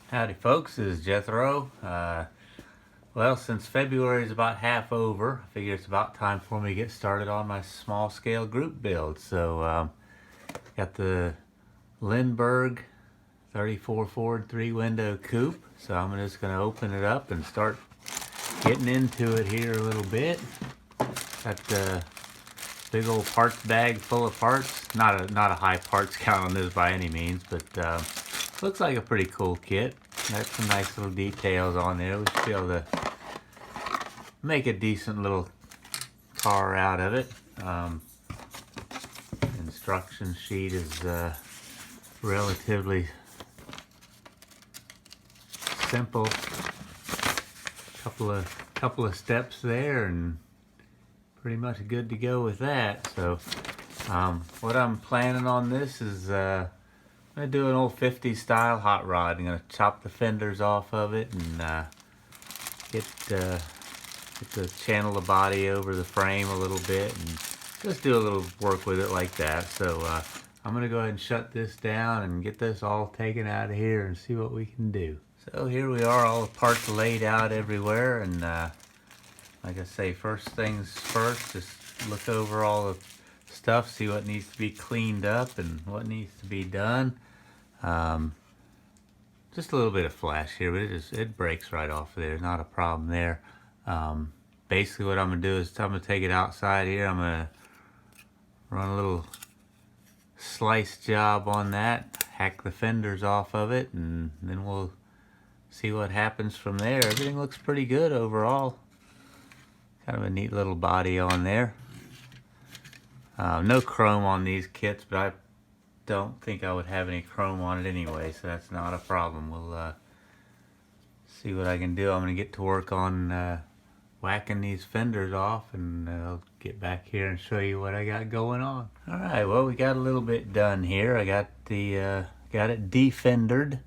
Howdy folks, this is Jethro. Well, since February is about half over, I figure it's about time for me to get started on my small scale group build. So, got the Lindbergh 34 Ford 3-window coupe. So I'm just going to open it up and start getting into it here a little bit. Got the big old parts bag full of parts. Not a high parts count on this by any means, but looks like a pretty cool kit. Got some nice little details on there. We should be able to make a decent little car out of it. Instruction sheet is relatively simple. Couple of steps there, and pretty much good to go with that. So, what I'm planning on this is I'm gonna do an old 50s style hot rod. I'm gonna chop the fenders off of it and get the channel the body over the frame a little bit and just do a little work with it like that. So I'm gonna go ahead and shut this down and get this all taken out of here and see what we can do. So here we are, all the parts laid out everywhere, and like I say, first things first, just look over all the stuff, see what needs to be cleaned up and what needs to be done. Just a little bit of flash here, but it breaks right off of there, not a problem there. Basically what I'm gonna do is I'm gonna take it outside here. I'm gonna run a little slice job on that, hack the fenders off of it, and then we'll see what happens from there. Everything looks pretty good overall. Kind of a neat little body on there. No chrome on these kits, but I don't think I would have any chrome on it anyway, so that's not a problem. We'll see what I can do. I'm gonna get to work on whacking these fenders off, and I'll get back here and show you what I got going on. All right, well, we got a little bit done here. I got got it defendered.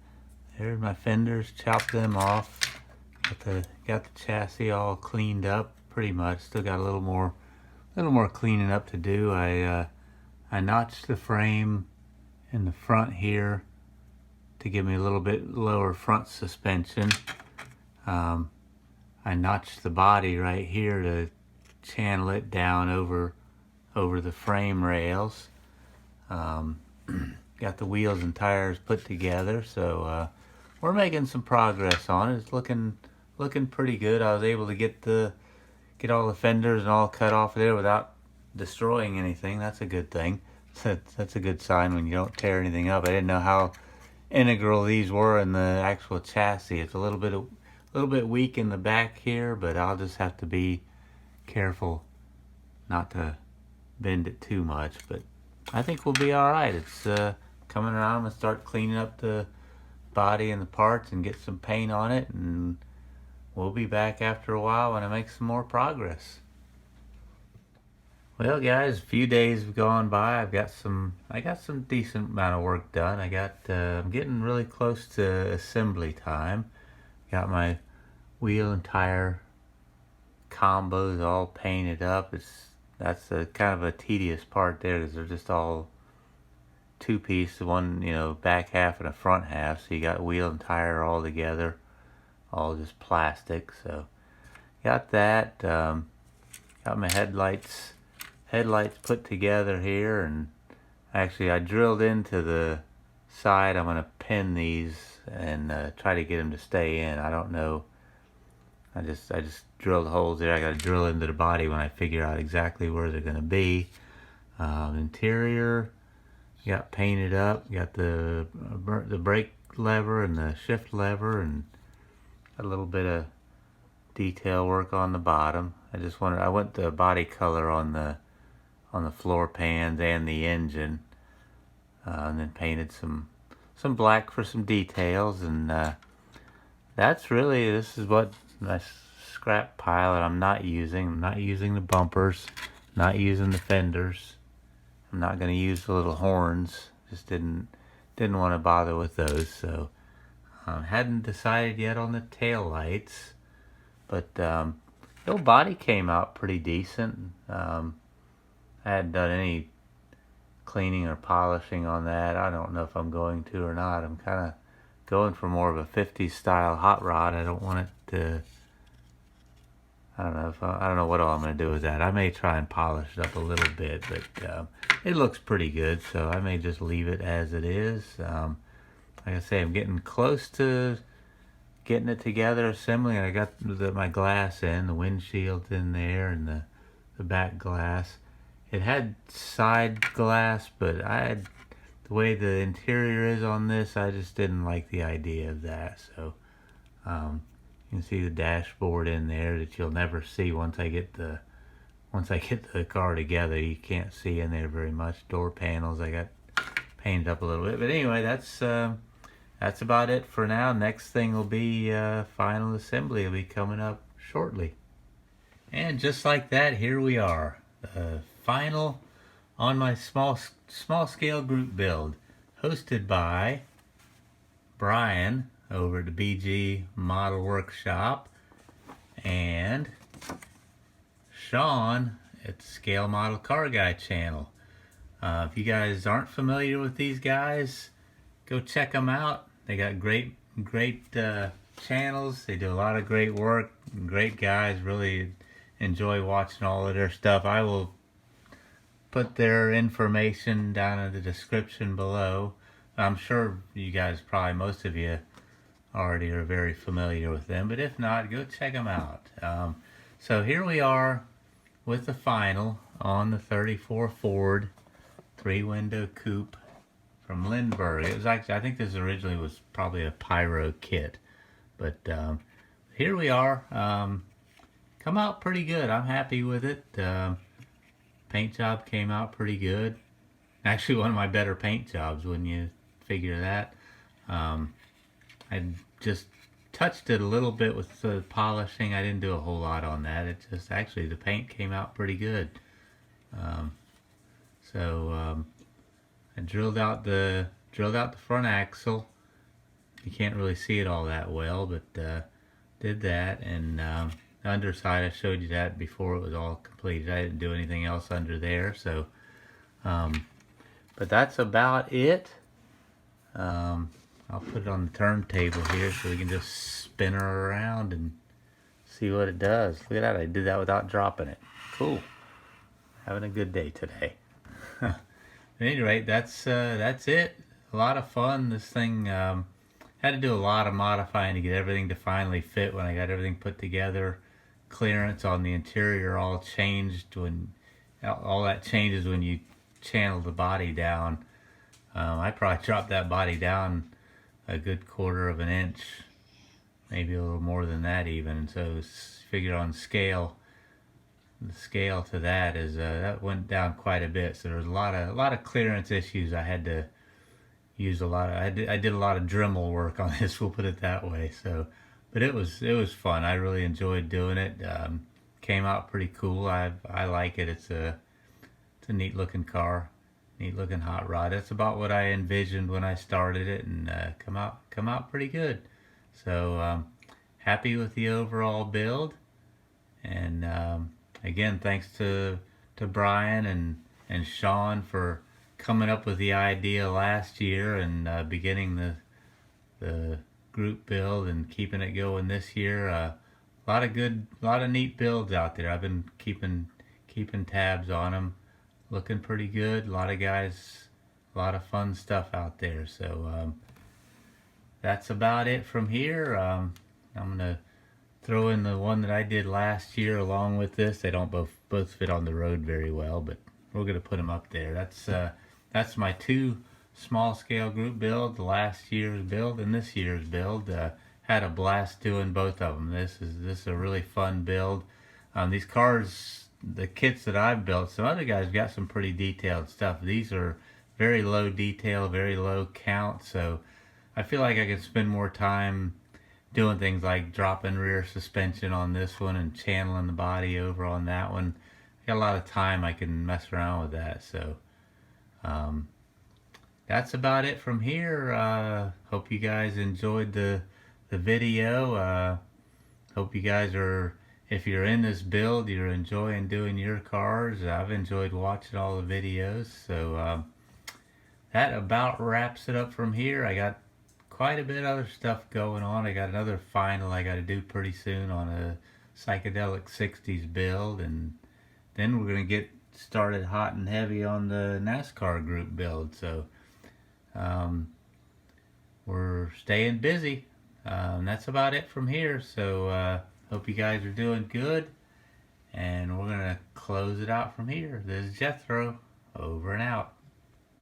There's my fenders, chopped them off. Got the chassis all cleaned up pretty much. Still got a little more cleaning up to do. I notched the frame in the front here to give me a little bit lower front suspension. I notched the body right here to channel it down over the frame rails. Got the wheels and tires put together, so we're making some progress on it. It's looking pretty good. I was able to get all the fenders and all cut off there without destroying anything. That's a good thing. That's a good sign when you don't tear anything up. I didn't know how integral these were in the actual chassis. It's a little bit weak in the back here, but I'll just have to be careful not to bend it too much. But I think we'll be all right. It's coming around. I'm gonna start cleaning up the body and the parts and get some paint on it, and we'll be back after a while when I make some more progress. Well, guys, a few days have gone by. I got some decent amount of work done. I'm getting really close to assembly time. Got my wheel and tire combos all painted up. That's a kind of a tedious part there, because they're just all two-piece, one back half and a front half. So you got wheel and tire all together, all just plastic. So got that. Got my headlights put together here, and actually I drilled into the side. I'm gonna pin these and try to get them to stay in. I don't know. I just drilled holes there. I got to drill into the body when I figure out exactly where they're gonna be. Interior got painted up. Got the brake lever and the shift lever, and a little bit of detail work on the bottom. I went the body color on the floor pans and the engine, and then painted some black for some details, and this is what my scrap pile that I'm not using. I'm not using the bumpers, not using the fenders. I'm not going to use the little horns. Just didn't want to bother with those. So hadn't decided yet on the tail lights, but the old body came out pretty decent. I hadn't done any cleaning or polishing on that. I don't know if I'm going to or not. I'm kind going for more of a 50s style hot rod. I don't want it to, I don't know if I don't know what all I'm going to do with that. I may try and polish it up a little bit, but it looks pretty good, so I may just leave it as it is. Like I say, I'm getting close to getting it together, assembling. I got my glass in, the windshield in there, and the back glass. It had side glass, but the way the interior is on this, I just didn't like the idea of that. So you can see the dashboard in there that you'll never see once I get the car together. You can't see in there very much. Door panels I got painted up a little bit, but anyway, that's about it for now. Next thing will be final assembly. Will be coming up shortly. And just like that, here we are, final on my small scale group build, hosted by Brian over at the BG Model Workshop and Shawn at the Scale Model Car Guy channel. If you guys aren't familiar with these guys, go check them out. They got great channels. They do a lot of great work. Great guys. Really enjoy watching all of their stuff. I will put their information down in the description below. I'm sure you guys, probably most of you, already are very familiar with them, but if not, go check them out. So here we are with the final on the 34 Ford 3-window coupe from Lindbergh. It was actually, I think this originally was probably a pyro kit, but here we are. Come out pretty good. I'm happy with it. Paint job came out pretty good. Actually, one of my better paint jobs, wouldn't you figure that? I just touched it a little bit with the polishing. I didn't do a whole lot on that. It just, actually, the paint came out pretty good. I drilled out the front axle. You can't really see it all that well, but did that. And the underside, I showed you that before it was all completed. I didn't do anything else under there. So, but that's about it. I'll put it on the turntable here so we can just spin her around and see what it does. Look at that, I did that without dropping it. Cool. Having a good day today. At any rate, that's it. A lot of fun. This thing, had to do a lot of modifying to get everything to finally fit. When I got everything put together, clearance on the interior all changed. All that changes when you channel the body down. I probably dropped that body down a good 1/4 of an inch, maybe a little more than that even. And so figure on scale, the scale to that is that went down quite a bit. So there was a lot of clearance issues. I had to use a lot of, I did a lot of Dremel work on this, we'll put it that way. So, but it was fun. I really enjoyed doing it. Came out pretty cool. I like it. It's a neat looking car. Neat looking hot rod. That's about what I envisioned when I started it, and come out pretty good. So happy with the overall build. And again, thanks to Brian and Shawn for coming up with the idea last year and beginning the group build and keeping it going this year. A lot of neat builds out there. I've been keeping tabs on them. Looking pretty good. A lot of guys, a lot of fun stuff out there. So that's about it from here. I'm gonna throw in the one that I did last year along with this. They don't both fit on the road very well, but we're gonna put them up there. That's my 2 small scale group build, the last year's build and this year's build. Had a blast doing both of them. This is a really fun build. These cars, the kits that I've built, some other guys got some pretty detailed stuff. These are very low detail, very low count, so I feel like I can spend more time doing things like dropping rear suspension on this one and channeling the body over on that one. I got a lot of time I can mess around with that. So that's about it from here. Hope you guys enjoyed the video. Hope you guys are, if you're in this build, you're enjoying doing your cars. I've enjoyed watching all the videos. So that about wraps it up from here. I got quite a bit of other stuff going on. I got another final I got to do pretty soon on a psychedelic 60s build, and then we're going to get started hot and heavy on the NASCAR group build. So um, we're staying busy. That's about it from here. So hope you guys are doing good, and we're going to close it out from here. This is Jethro, over and out.